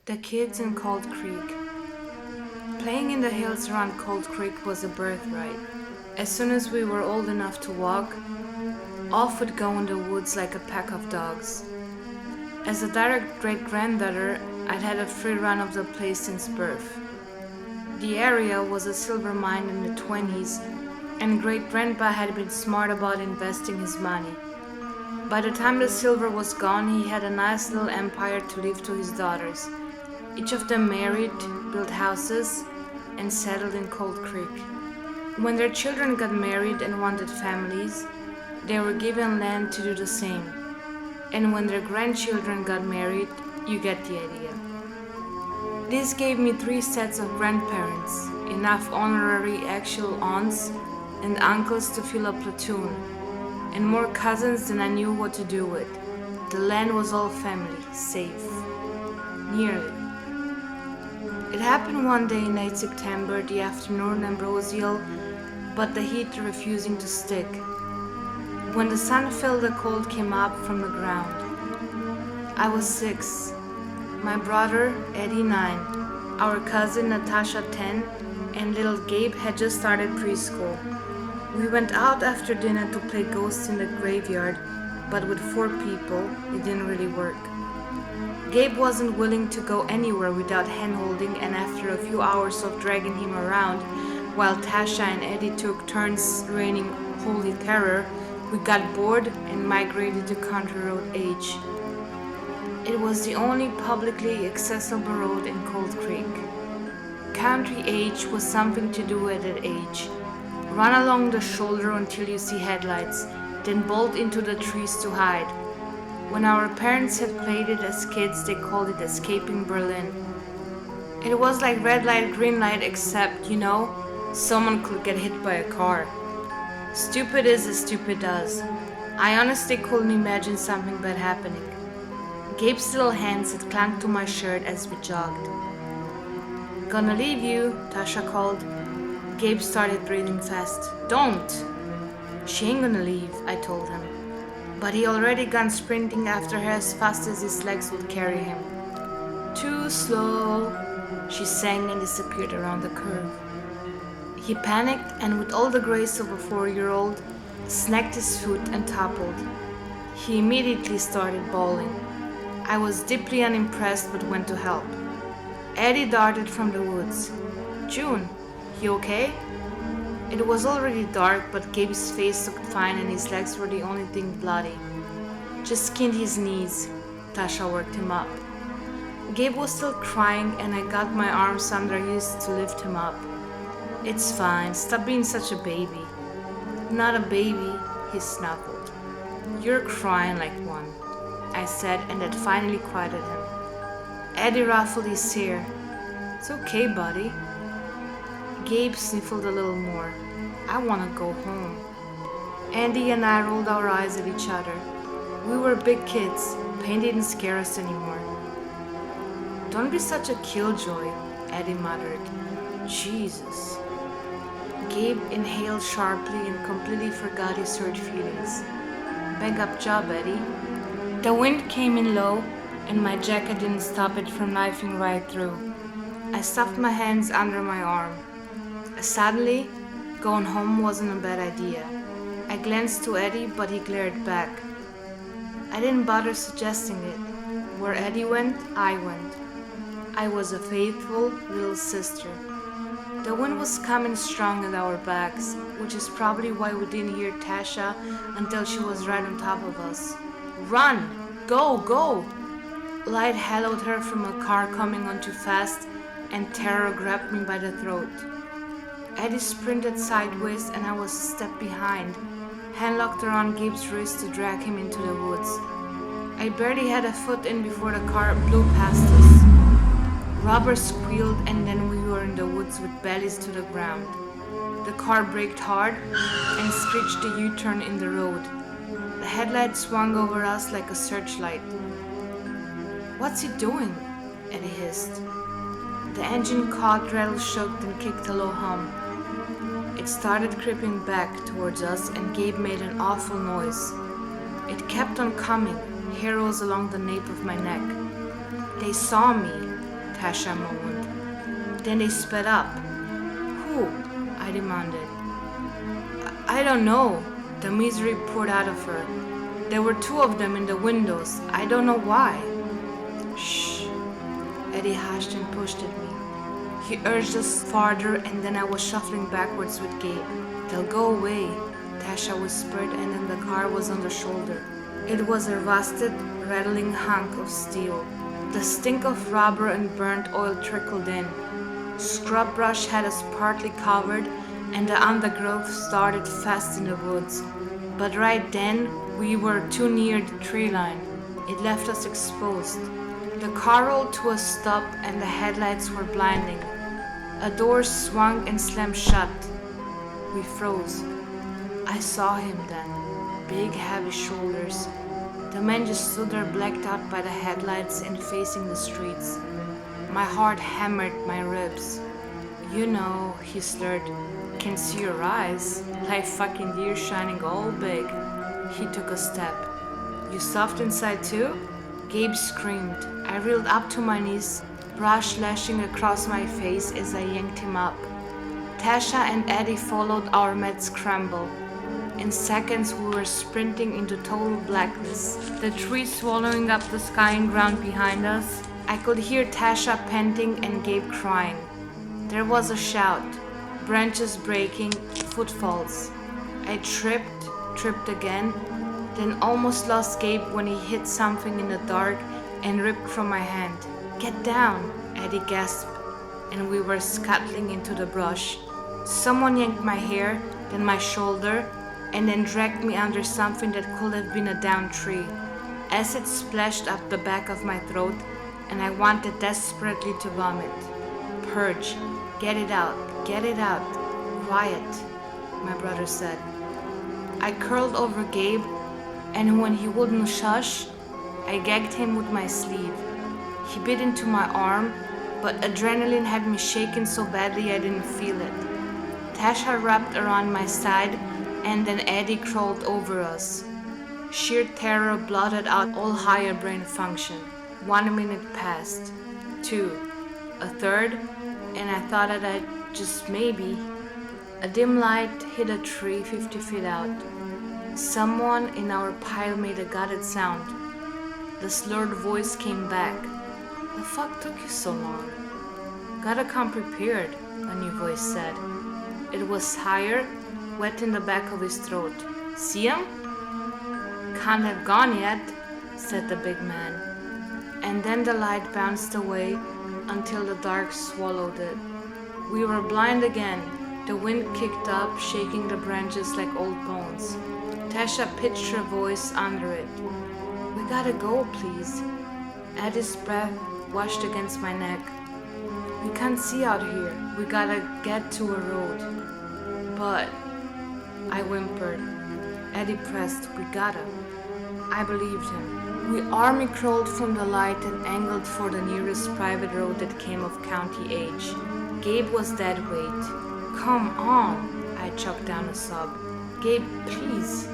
The kids in Cold Creek. Playing in the hills around Cold Creek was a birthright. As soon as we were old enough to walk, off would go in the woods like a pack of dogs. As a direct great-granddaughter, I'd had a free run of the place since birth. The area was a silver mine in the 20s, and great-grandpa had been smart about investing his money. By the time the silver was gone, he had a nice little empire to leave to his daughters. Each of them married, built houses, and settled in Cold Creek. When their children got married and wanted families, they were given land to do the same. And when their grandchildren got married, you get the idea. This gave me 3 sets of grandparents, enough honorary actual aunts and uncles to fill a platoon, and more cousins than I knew what to do with. The land was all family, safe. Nearly. It happened one day in late September, the afternoon ambrosial, but the heat refusing to stick. When the sun fell, the cold came up from the ground. I was 6, my brother Eddie 9, our cousin Natasha 10, and little Gabe had just started preschool. We went out after dinner to play ghosts in the graveyard, but with 4 people, it didn't really work. Gabe wasn't willing to go anywhere without hand-holding, and after a few hours of dragging him around, while Tasha and Eddie took turns raining holy terror, we got bored and migrated to Country Road H. It was the only publicly accessible road in Cold Creek. Country H was something to do at that age. Run along the shoulder until you see headlights, then bolt into the trees to hide. When our parents had played it as kids, they called it Escaping Berlin. It was like red light, green light, except, someone could get hit by a car. Stupid is as stupid does. I honestly couldn't imagine something bad happening. Gabe's little hands had clung to my shirt as we jogged. Gonna leave you, Tasha called. Gabe started breathing fast. Don't! She ain't gonna leave, I told him. But he already gone sprinting after her as fast as his legs would carry him. Too slow, she sang and disappeared around the curve. He panicked and with all the grace of a 4-year-old, snagged his foot and toppled. He immediately started bawling. I was deeply unimpressed but went to help. Eddie darted from the woods. June, you okay? It was already dark, but Gabe's face looked fine and his legs were the only thing bloody. Just skinned his knees. Tasha worked him up. Gabe was still crying and I got my arms under his to lift him up. It's fine, stop being such a baby. Not a baby, he snuffled. You're crying like one, I said, and that finally quieted him. Eddie ruffled his hair. It's okay, buddy. Gabe sniffled a little more. I want to go home. Andy and I rolled our eyes at each other. We were big kids. Pain didn't scare us anymore. Don't be such a killjoy, Eddie muttered. Jesus. Gabe inhaled sharply and completely forgot his hurt feelings. Bang up job, Eddie. The wind came in low, and my jacket didn't stop it from knifing right through. I stuffed my hands under my arm. Suddenly, going home wasn't a bad idea. I glanced to Eddie, but he glared back. I didn't bother suggesting it. Where Eddie went, I went. I was a faithful little sister. The wind was coming strong at our backs, which is probably why we didn't hear Tasha until she was right on top of us. Run! Go, go! Light hallowed her from a car coming on too fast, and terror grabbed me by the throat. Eddie sprinted sideways and I was a step behind, hand locked around Gabe's wrist to drag him into the woods. I barely had a foot in before the car blew past us. Rubber squealed and then we were in the woods with bellies to the ground. The car braked hard and screeched a U-turn in the road. The headlight swung over us like a searchlight. What's he doing? Eddie hissed. The engine caught, rattle shook, and kicked a low hum. It started creeping back towards us and Gabe made an awful noise. It kept on coming, hair rose along the nape of my neck. They saw me. Tasha moaned. Then they sped up. Who? I demanded. I don't know. The misery poured out of her. There were two of them in the windows. I don't know why. Shh. Eddie hushed and pushed at me. He urged us farther, and then I was shuffling backwards with Gabe. They'll go away, Tasha whispered, and then the car was on the shoulder. It was a rusted, rattling hunk of steel. The stink of rubber and burnt oil trickled in. Scrub brush had us partly covered, and the undergrowth started fast in the woods. But right then, we were too near the tree line. It left us exposed. The car rolled to a stop, and the headlights were blinding. A door swung and slammed shut. We froze. I saw him then. Big, heavy shoulders. The man just stood there blacked out by the headlights and facing the streets. My heart hammered my ribs. You know, he slurred. Can see your eyes. Like fucking deer shining all big. He took a step. You soft inside too? Gabe screamed. I reeled up to my knees, brush lashing across my face as I yanked him up. Tasha and Eddie followed our mad scramble. In seconds we were sprinting into total blackness, the trees swallowing up the sky and ground behind us. I could hear Tasha panting and Gabe crying. There was a shout, branches breaking, footfalls. I tripped again, then almost lost Gabe when he hit something in the dark and ripped from my hand. Get down, Eddie gasped, and we were scuttling into the brush. Someone yanked my hair, then my shoulder, and then dragged me under something that could have been a downed tree. Acid splashed up the back of my throat, and I wanted desperately to vomit. Purge, get it out, quiet, my brother said. I curled over Gabe, and when he wouldn't shush, I gagged him with my sleeve. He bit into my arm, but adrenaline had me shaken so badly I didn't feel it. Tasha wrapped around my side, and then Eddie crawled over us. Sheer terror blotted out all higher brain function. 1 minute passed. 2. A third, and I thought that I'd just maybe. A dim light hit a tree 50 feet out. Someone in our pile made a gutted sound. The slurred voice came back. The fuck took you so long? Gotta come prepared, a new voice said. It was higher, wet in the back of his throat. See him? Can't have gone yet, said the big man. And then the light bounced away until the dark swallowed it. We were blind again. The wind kicked up, shaking the branches like old bones. Tasha pitched her voice under it. We gotta go, please. Eddie's breath washed against my neck. We can't see out here. We gotta get to a road. But, I whimpered. Eddie pressed, we gotta. I believed him. We army crawled from the light and angled for the nearest private road that came of County H. Gabe was dead weight. Come on, I choked down a sob. Gabe, please.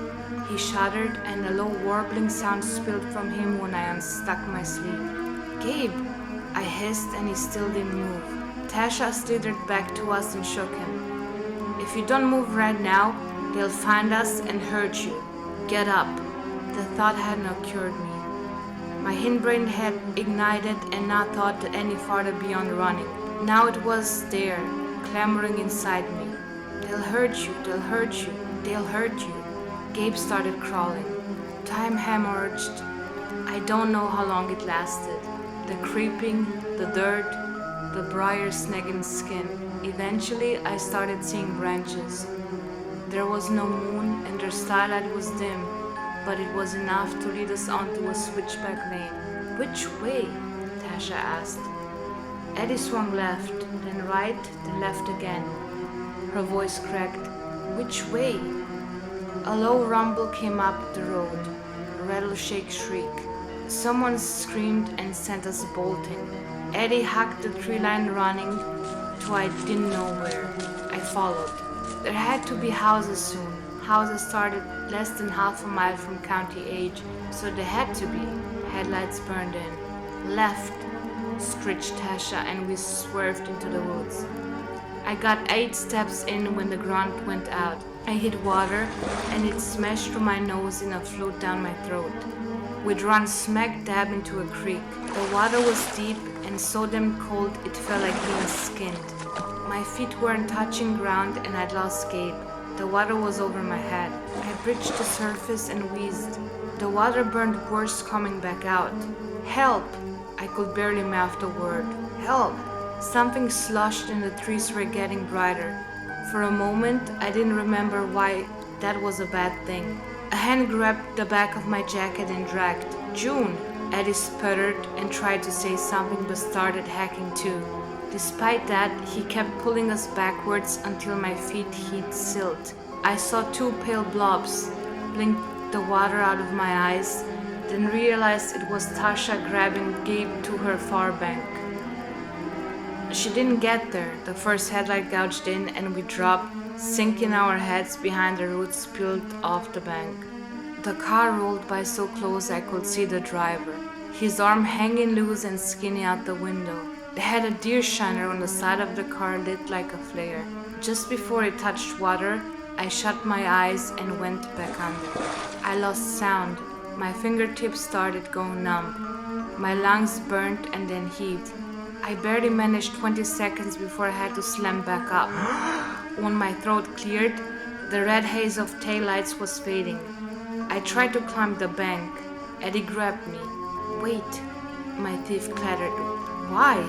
He shuddered, and a low warbling sound spilled from him when I unstuck my sleeve. Gabe, I hissed, and he still didn't move. Tasha slithered back to us and shook him. If you don't move right now, they'll find us and hurt you. Get up. The thought hadn't occurred me. My hindbrain had ignited and not thought any farther beyond running. Now it was there, clamoring inside me. They'll hurt you, they'll hurt you, they'll hurt you. Gabe started crawling. Time hemorrhaged. I don't know how long it lasted. The creeping, the dirt, the briar snagging skin. Eventually, I started seeing branches. There was no moon and their starlight was dim, but it was enough to lead us onto a switchback lane. Which way? Tasha asked. Eddie swung left, then right, then left again. Her voice cracked. Which way? A low rumble came up the road, a rattle-shake shriek. Someone screamed and sent us bolting. Eddie hugged the tree line running to I didn't know where. I followed. There had to be houses soon. Houses started less than half a mile from County H, so there had to be. Headlights burned in. Left. screeched Tasha, and we swerved into the woods. I got 8 steps in when the grunt went out. I hit water, and it smashed through my nose in a float down my throat. We'd run smack dab into a creek. The water was deep and so damn cold it felt like being skinned. My feet weren't touching ground and I'd lost Gabe. The water was over my head. I breached the surface and wheezed. The water burned worse coming back out. Help! I could barely mouth the word. Help! Something sloshed and the trees were getting brighter. For a moment, I didn't remember why that was a bad thing. A hand grabbed the back of my jacket and dragged. June! Eddie sputtered and tried to say something but started hacking too. Despite that, he kept pulling us backwards until my feet hit silt. I saw 2 pale blobs, blinked the water out of my eyes, then realized it was Tasha grabbing Gabe to her far bank. She didn't get there. The first headlight gouged in and we dropped, sinking our heads behind the roots peeled off the bank. The car rolled by so close I could see the driver, his arm hanging loose and skinny out the window. They had a deer shiner on the side of the car lit like a flare. Just before it touched water, I shut my eyes and went back under. I lost sound. My fingertips started going numb. My lungs burnt and then heaved. I barely managed 20 seconds before I had to slam back up. When my throat cleared, the red haze of taillights was fading. I tried to climb the bank. Eddie grabbed me. Wait, my teeth clattered. Why?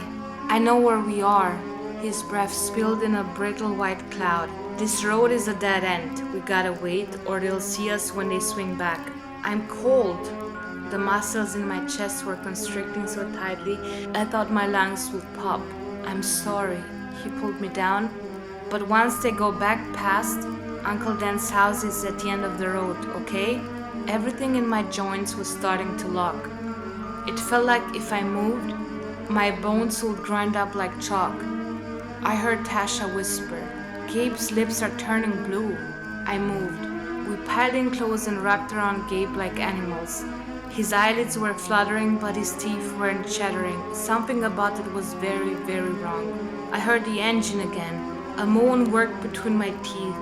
I know where we are. His breath spilled in a brittle white cloud. This road is a dead end. We gotta wait or they'll see us when they swing back. I'm cold. The muscles in my chest were constricting so tightly I thought my lungs would pop. I'm sorry. He pulled me down. But once they go back past, Uncle Dan's house is at the end of the road, okay? Everything in my joints was starting to lock. It felt like if I moved, my bones would grind up like chalk. I heard Tasha whisper, Gabe's lips are turning blue. I moved. We piled in close and wrapped around Gabe like animals. His eyelids were fluttering, but his teeth weren't chattering. Something about it was very, very wrong. I heard the engine again. A moan worked between my teeth.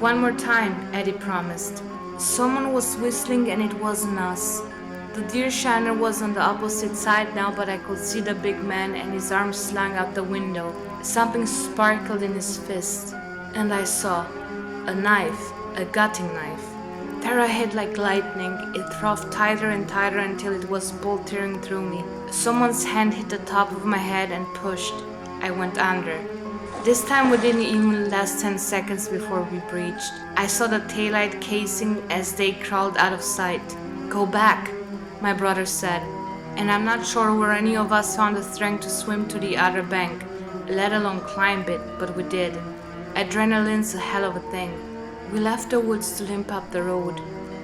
One more time, Eddie promised. Someone was whistling and it wasn't us. The deer shiner was on the opposite side now, but I could see the big man and his arms slung out the window. Something sparkled in his fist. And I saw a knife, a gutting knife. Terror hit like lightning. It throbbed tighter and tighter until it was bolt tearing through me. Someone's hand hit the top of my head and pushed. I went under. This time we didn't even last 10 seconds before we breached. I saw the taillight casing as they crawled out of sight. Go back, my brother said. And I'm not sure where any of us found the strength to swim to the other bank, let alone climb it, but we did. Adrenaline's a hell of a thing. We left the woods to limp up the road.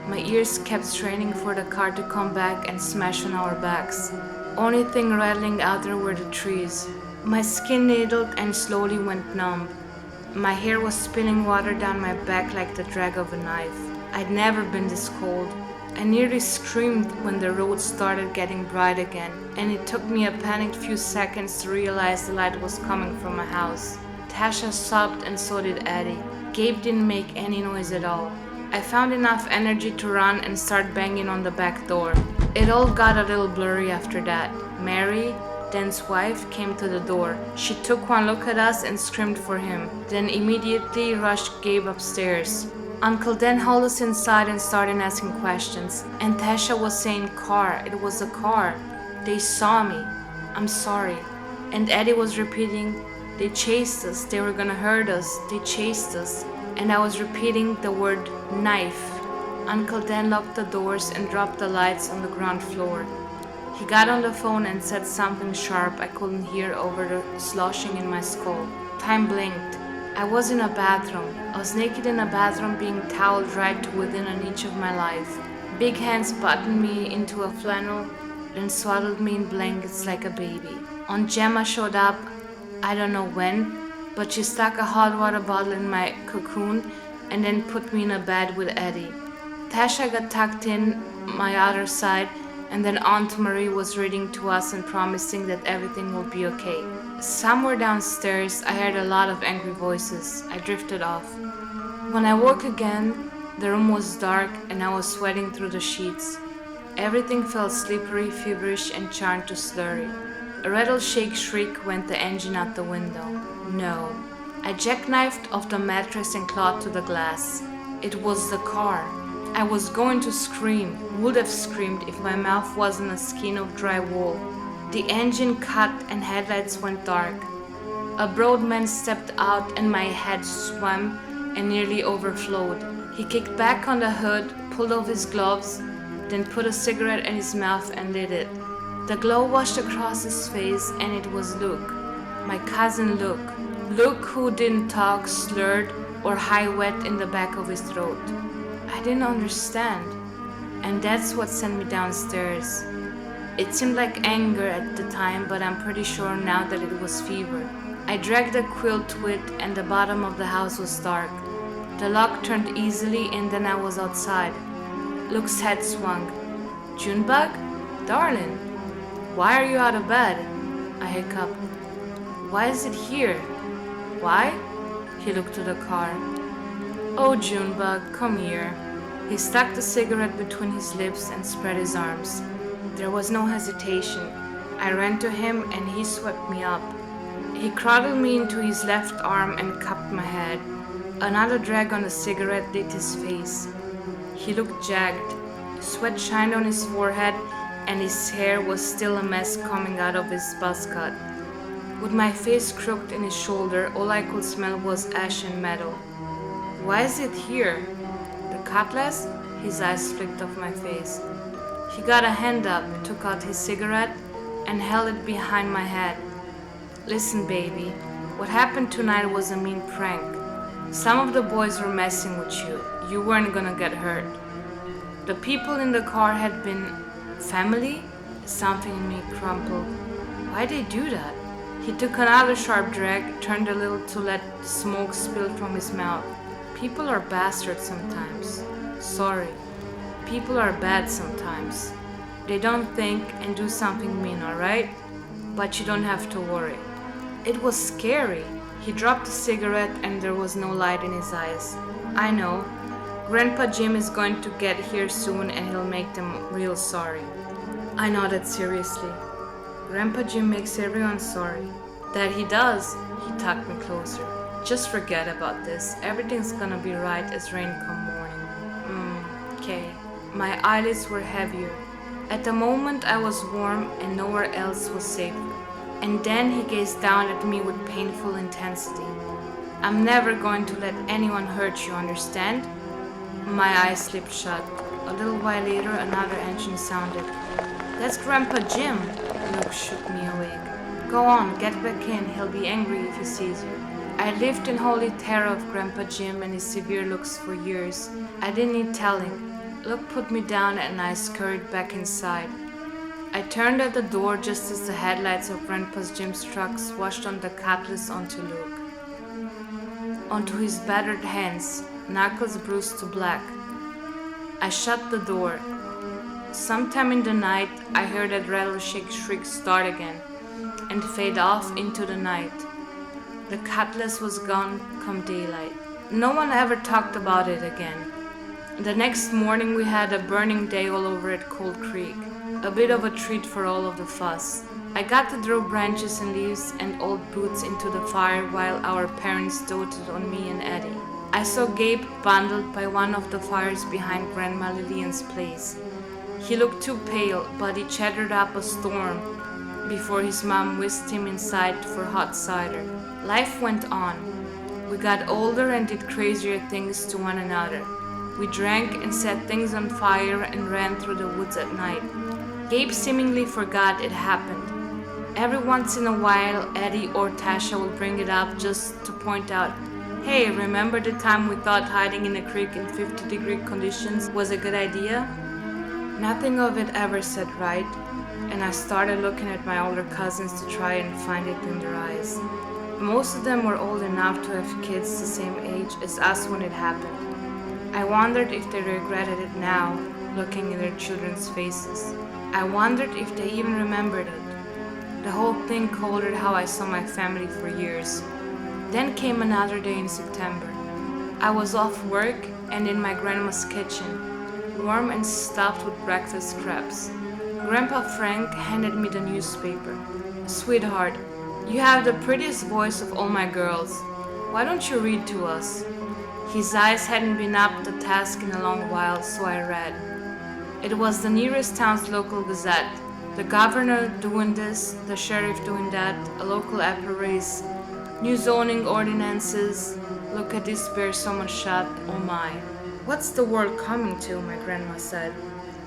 My ears kept straining for the car to come back and smash on our backs. Only thing rattling out there were the trees. My skin needled and slowly went numb. My hair was spilling water down my back like the drag of a knife. I'd never been this cold. I nearly screamed when the road started getting bright again, and it took me a panicked few seconds to realize the light was coming from my house. Tasha sobbed and so did Eddie. Gabe didn't make any noise at all. I found enough energy to run and start banging on the back door. It all got a little blurry after that. Mary, Dan's wife, came to the door. She took one look at us and screamed for him, then immediately rushed Gabe upstairs. Uncle Dan hauled us inside and started asking questions. And Tasha was saying car. It was a car. They saw me. I'm sorry. And Eddie was repeating, they chased us. They were gonna hurt us. They chased us. And I was repeating the word knife. Uncle Dan locked the doors and dropped the lights on the ground floor. He got on the phone and said something sharp I couldn't hear over the sloshing in my skull. Time blinked. I was in a bathroom. I was naked in a bathroom being towel dried to within an inch of my life. Big hands buttoned me into a flannel, then swaddled me in blankets like a baby. Aunt Gemma showed up, I don't know when, but she stuck a hot water bottle in my cocoon and then put me in a bed with Eddie. Tasha got tucked in my other side And then Aunt Marie was reading to us and promising that everything will be okay. Somewhere downstairs, I heard a lot of angry voices. I drifted off. When I woke again, the room was dark and I was sweating through the sheets. Everything felt slippery, feverish, and charmed to slurry. A rattle-shake shriek went the engine out the window. No. I jackknifed off the mattress and clawed to the glass. It was the car. I was going to scream, would have screamed if my mouth wasn't a skein of dry wool. The engine cut and headlights went dark. A broad man stepped out and my head swam and nearly overflowed. He kicked back on the hood, pulled off his gloves, then put a cigarette in his mouth and lit it. The glow washed across his face and it was Luke, my cousin Luke. Luke who didn't talk, slurred, or high wet in the back of his throat. I didn't understand, and that's what sent me downstairs. It seemed like anger at the time, but I'm pretty sure now that it was fever. I dragged the quilt to it and the bottom of the house was dark. The lock turned easily and then I was outside. Luke's head swung. Junebug? Darling, why are you out of bed? I hiccuped. Why is it here? Why? He looked to the car. Oh, Junebug, come here. He stuck the cigarette between his lips and spread his arms. There was no hesitation. I ran to him and he swept me up. He cradled me into his left arm and cupped my head. Another drag on the cigarette lit his face. He looked jagged. Sweat shined on his forehead and his hair was still a mess coming out of his buzz cut. With my face crooked in his shoulder, all I could smell was ash and metal. Why is it here? The cutlass? His eyes flicked off my face. He got a hand up, took out his cigarette, and held it behind my head. Listen, baby, what happened tonight was a mean prank. Some of the boys were messing with you. You weren't gonna get hurt. The people in the car had been family? Something in me crumpled. Why'd they do that? He took another sharp drag, turned a little to let the smoke spill from his mouth. People are bastards sometimes. Sorry. People are bad sometimes. They don't think and do something mean, alright? But you don't have to worry. It was scary. He dropped the cigarette and there was no light in his eyes. I know. Grandpa Jim is going to get here soon and he'll make them real sorry. I nodded seriously. Grandpa Jim makes everyone sorry. That he does. He tucked me closer. Just forget about this. Everything's gonna be right as rain come morning. Okay. My eyelids were heavier. At the moment I was warm and nowhere else was safe. And then he gazed down at me with painful intensity. I'm never going to let anyone hurt you, understand? My eyes slipped shut. A little while later another engine sounded. That's Grandpa Jim. Luke shook me awake. Go on, get back in. He'll be angry if he sees you. I lived in holy terror of Grandpa Jim and his severe looks for years. I didn't need telling. Luke put me down and I scurried back inside. I turned at the door just as the headlights of Grandpa Jim's truck swashed on the cutlass onto Luke. Onto his battered hands, knuckles bruised to black. I shut the door. Sometime in the night, I heard that rattle-shake shriek start again and fade off into the night. The cutlass was gone come daylight. No one ever talked about it again. The next morning we had a burning day all over at Cold Creek. A bit of a treat for all of the fuss. I got to throw branches and leaves and old boots into the fire while our parents doted on me and Eddie. I saw Gabe bundled by one of the fires behind Grandma Lillian's place. He looked too pale, but he chattered up a storm before his mom whisked him inside for hot cider. Life went on. We got older and did crazier things to one another. We drank and set things on fire and ran through the woods at night. Gabe seemingly forgot it happened. Every once in a while, Eddie or Tasha will bring it up just to point out, hey, remember the time we thought hiding in a creek in 50-degree conditions was a good idea? Nothing of it ever said right, and I started looking at my older cousins to try and find it in their eyes. Most of them were old enough to have kids the same age as us when it happened. I wondered if they regretted it now, looking in their children's faces. I wondered if they even remembered it. The whole thing colored how I saw my family for years. Then came another day in September. I was off work and in my grandma's kitchen, warm and stuffed with breakfast scraps. Grandpa Frank handed me the newspaper. "Sweetheart, you have the prettiest voice of all my girls. Why don't you read to us?" His eyes hadn't been up the task in a long while, so I read. It was the nearest town's local gazette. The governor doing this, the sheriff doing that, a local apple race, new zoning ordinances. Look at this bear someone shot, oh my. "What's the world coming to?" my grandma said.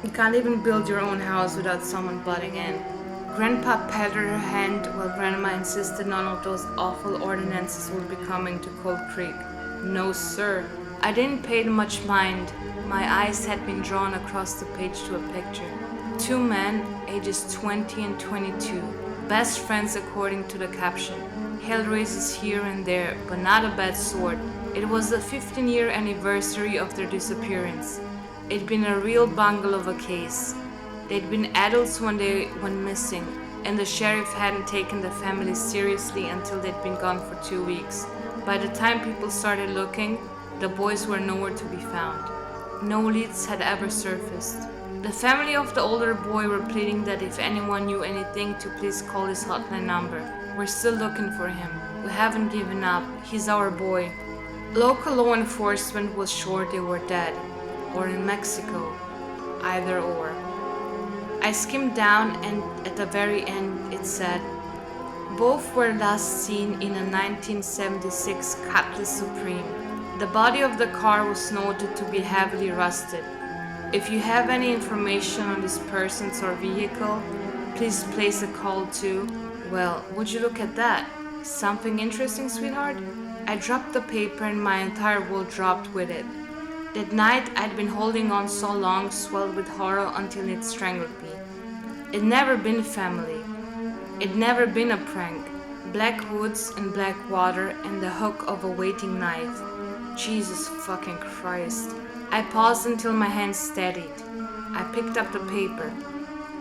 "You can't even build your own house without someone butting in." Grandpa patted her hand while Grandma insisted none of those awful ordinances would be coming to Cold Creek. No, sir. I didn't pay much mind. My eyes had been drawn across the page to a picture. Two men, ages 20 and 22, best friends according to the caption. Hell raises here and there, but not a bad sort. It was the 15-year anniversary of their disappearance. It'd been a real bungle of a case. They'd been adults when they went missing, and the sheriff hadn't taken the family seriously until they'd been gone for 2 weeks. By the time people started looking, the boys were nowhere to be found. No leads had ever surfaced. The family of the older boy were pleading that if anyone knew anything to please call his hotline number. "We're still looking for him. We haven't given up. He's our boy." Local law enforcement was sure they were dead, or in Mexico, either or. I skimmed down and at the very end it said, "Both were last seen in a 1976 Cutlass Supreme. The body of the car was noted to be heavily rusted. If you have any information on this person's or vehicle, please place a call to..." Well, would you look at that? Something interesting, sweetheart? I dropped the paper and my entire world dropped with it. That night I'd been holding on so long, swelled with horror until it strangled me. It'd never been family. It'd never been a prank. Black woods and black water and the hook of a waiting knife. Jesus fucking Christ. I paused until my hands steadied. I picked up the paper.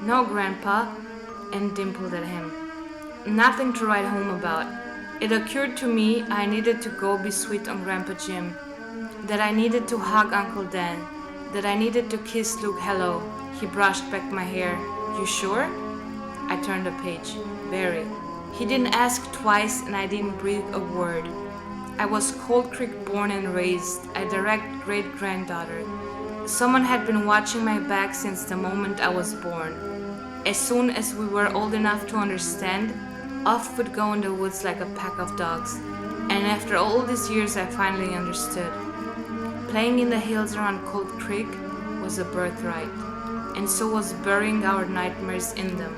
"No, Grandpa," and dimpled at him. Nothing to write home about. It occurred to me I needed to go be sweet on Grandpa Jim. That I needed to hug Uncle Dan. That I needed to kiss Luke hello. He brushed back my hair. "You sure?" I turned the page. "Very." He didn't ask twice and I didn't breathe a word. I was Cold Creek born and raised, a direct great-granddaughter. Someone had been watching my back since the moment I was born. As soon as we were old enough to understand, off would go in the woods like a pack of dogs. And after all these years I finally understood. Playing in the hills around Cold Creek was a birthright, and so was burying our nightmares in them.